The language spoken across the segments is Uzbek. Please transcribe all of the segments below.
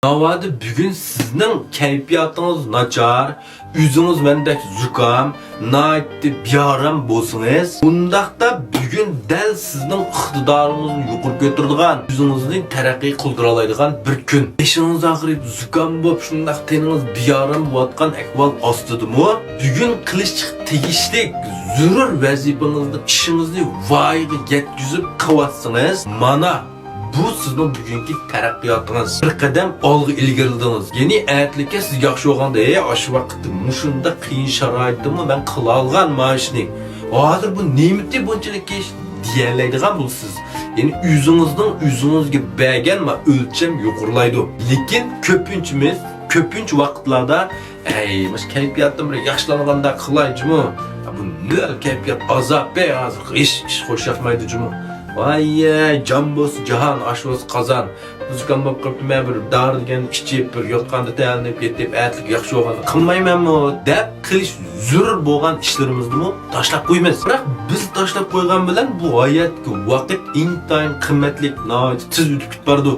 Navadi bugün sizning kayfiyatingiz nachar, o'zingiz mendek zukam, naytdi biyaram bo'lsangiz, bundaqda bugun dal sizning iqtidoringizni yuqori ko'taradigan, o'zingizni taraqqiy qildira oladigan bir kun. Beshingiz og'rib, zukam bo'lib, shundaq teningiz biyaram bo'layotgan ahvol ostidimi? Bugun qilish tegishli zarur vazifangizni, ishingizni voyaga yetkazib qilyapsınız. Mana bu sizning bugungi taraqqiyotingiz. Bir qadam olg'a ilgariladingiz. Ya'ni aytlikka siz yaxshi bo'lganda, o'sha vaqtda mushunda qiyin sharoitdami men qila olgan mashni. Hozir bu ne'matni bunchalik ish deyoladigan bo'lsiz. Ya'ni o'zingizga bergan va o'lcham yuqorilaydi. Lekin ko'pincha vaqtlarda mas kayfiyatim bir yaxshilanganda qilayjimi? Bu ne kayfiyat azob hozir ish xo'shaqmaydi-jimi? Vay jambos jahan aşvaz qazan. Bizgan bo'lib qilib men bir dar degan ichib bir yotqanda tayinib ketib aytlik yaxshi bo'lganda qilmaymanmi deb qilish zarur bo'lgan ishlarimizni tashlab qo'ymaymiz. Biroq biz tashlab qo'ygan bilan bu hayotga vaqt intayin qimmatli tez o'tib ketadi.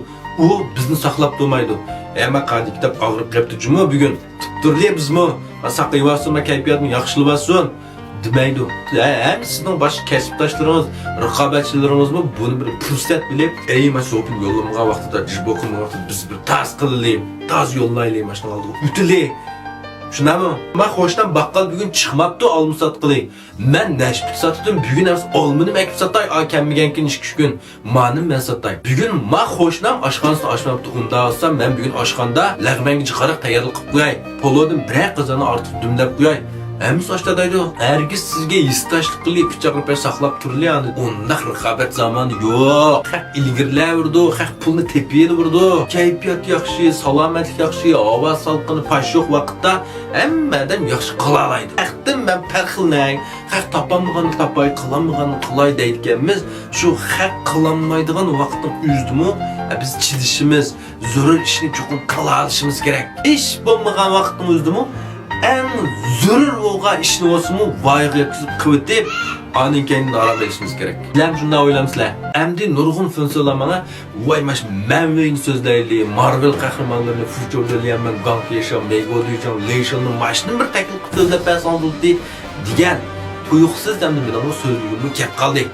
U bizni saqlab turmaydi. Ama qanday kitap og'rib qolibdi juma bugun. Turli bizmi? Saqlayvasin va kayfiyatni yaxshilasin. Demaydi. Hem sizning boshqa kasbdoshlaringiz, raqobatchilaringizmi buni bir fursat bilib, mana shu yo'llangan vaqtida, jibokun vaqtida biz bir taz qilaylik, taz yo'llaylik mana shuni oldi. Ütili. Shunami? Men xo'shdan baqqal bugun chiqmabdi, olma sot qiling. Men nashbit sotdim, bugun emas olmini makib sotay, kammigankin ish kun. Meni men sotay. Bugun men xo'shnam oshxonasida oshmabdi. Unda olsam men bugun oshxonada lag'manga chiqarib tayyorlik qilib qo'yay. Polodim bir qizani ortiq dumlab qo'yay. Hem soçta daydı. Herkes sizge istaşlık qilib pichoqlab saqlab turli yani. Undaq raqobat zamanı yo'q. Haq ilgirlar urdi, haq pulni tepiydi urdi. Kayfiyat yaxshi, salomatlik yaxshi, havo salqini pashoq vaqtda hammadan yaxshi qila oladi. Haqdan men farqilnang, haq topolmaganni topay, qilolmaganni qilay deydiganmiz. Shu haq qilolmaydigan vaqtni uzdimi? Biz chidishimiz, zarur ishni cho'qim qila olishimiz kerak. Ish bo'lmagan vaqtni uzdimi? En zarur bo'lgan ishni o'simi voyaga yetkazib qilib, aning keyin arab etishimiz kerak. Sizlar shunday o'ylamsizlar. Endi nurg'un funksiyalarga voy mash manviy so'zlayli, Marvel qahramonlarini futurlaryapman, Gankesham, Megoduyjon, Leishonning mashini bir taklif so'zlab bersangiz degan tuyuqsiz endi men bu so'zligimni kelib qoldik.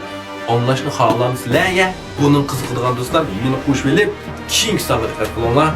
Anlashni xohlamsizlar ya? Buning qiziqadigan do'stlar meni qo'shib kelib, keyingi safarga qilinglar.